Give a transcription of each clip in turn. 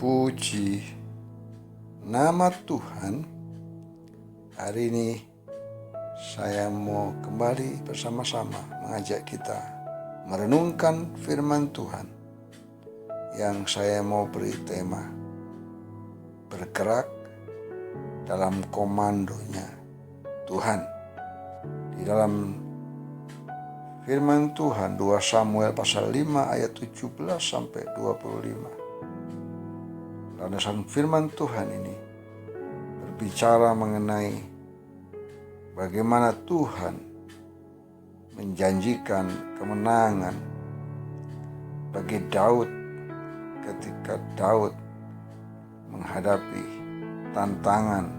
Terpuji nama Tuhan. Hari ini saya mau kembali bersama-sama mengajak kita merenungkan firman Tuhan yang saya mau beri tema bergerak dalam komandonya Tuhan. Di dalam firman Tuhan 2 Samuel pasal 5 ayat 17 sampai 25. Landasan firman Tuhan ini berbicara mengenai bagaimana Tuhan menjanjikan kemenangan bagi Daud ketika Daud menghadapi tantangan.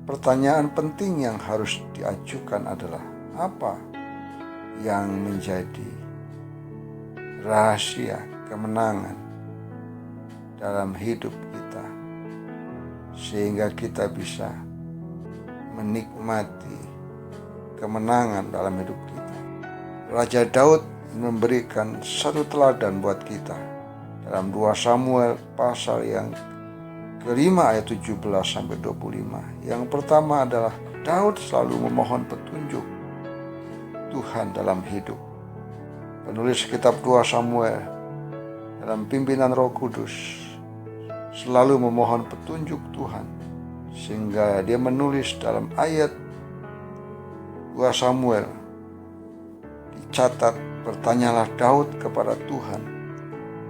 Pertanyaan penting yang harus diajukan adalah apa yang menjadi rahasia kemenangan dalam hidup kita, sehingga kita bisa menikmati kemenangan dalam hidup kita. Raja Daud memberikan satu teladan buat kita dalam 2 Samuel pasal yang kelima ayat 17 sampai 25. Yang pertama adalah Daud selalu memohon petunjuk Tuhan dalam hidup. Penulis kitab 2 Samuel dalam pimpinan Roh Kudus selalu memohon petunjuk Tuhan, sehingga dia menulis dalam ayat 2 Samuel dicatat, bertanyalah Daud kepada Tuhan,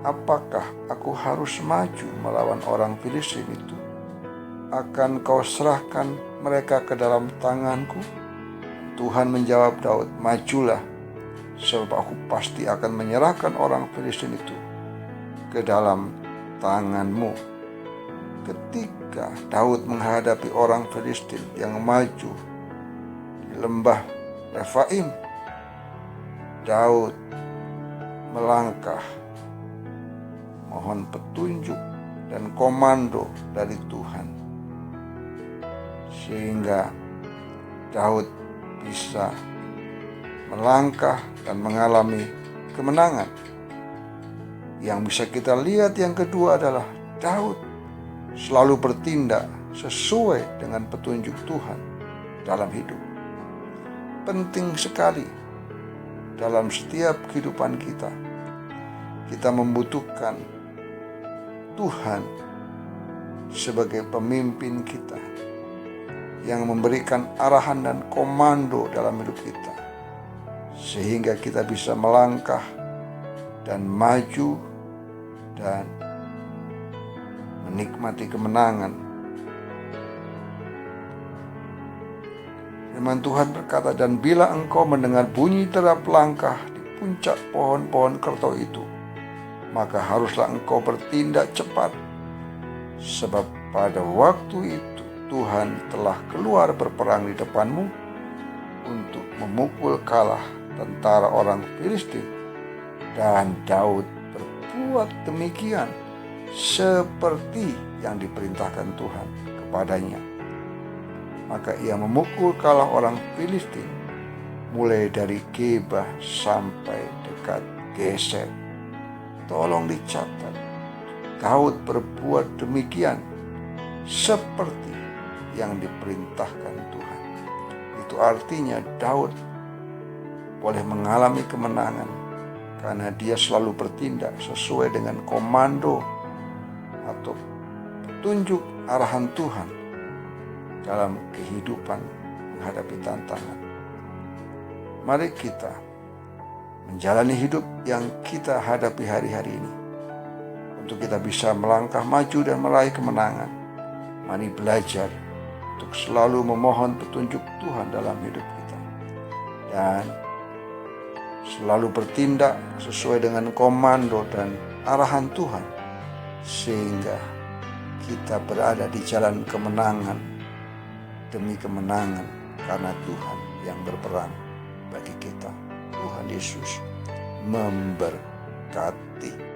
apakah aku harus maju melawan orang Filistin itu? Akan kau serahkan mereka ke dalam tanganku? Tuhan menjawab Daud, majulah, sebab aku pasti akan menyerahkan orang Filistin itu ke dalam tanganmu. Ketika Daud menghadapi orang Filistin yang maju di lembah Refaim, Daud melangkah mohon petunjuk dan komando dari Tuhan, sehingga Daud bisa melangkah dan mengalami kemenangan. Yang bisa kita lihat yang kedua adalah Daud selalu bertindak sesuai dengan petunjuk Tuhan dalam hidup. Penting sekali dalam setiap kehidupan kita. Kita membutuhkan Tuhan sebagai pemimpin kita yang memberikan arahan dan komando dalam hidup kita, sehingga kita bisa melangkah dan maju dan menikmati kemenangan. Firman Tuhan berkata, dan bila engkau mendengar bunyi derap langkah di puncak pohon-pohon kerto itu, maka haruslah engkau bertindak cepat, sebab pada waktu itu Tuhan telah keluar berperang di depanmu untuk memukul kalah tentara orang Filistin. Dan Daud berbuat demikian seperti yang diperintahkan Tuhan kepadanya. Maka ia memukul kalah orang Filistin mulai dari Geba sampai dekat Geser. Tolong dicatat, Daud berbuat demikian seperti yang diperintahkan Tuhan. Itu artinya Daud boleh mengalami kemenangan karena dia selalu bertindak sesuai dengan komando atau petunjuk arahan Tuhan dalam kehidupan menghadapi tantangan. Mari kita menjalani hidup yang kita hadapi hari-hari ini untuk kita bisa melangkah maju dan meraih kemenangan. Mari belajar untuk selalu memohon petunjuk Tuhan dalam hidup kita dan selalu bertindak sesuai dengan komando dan arahan Tuhan, sehingga kita berada di jalan kemenangan demi kemenangan karena Tuhan yang berperang bagi kita. Tuhan Yesus memberkati.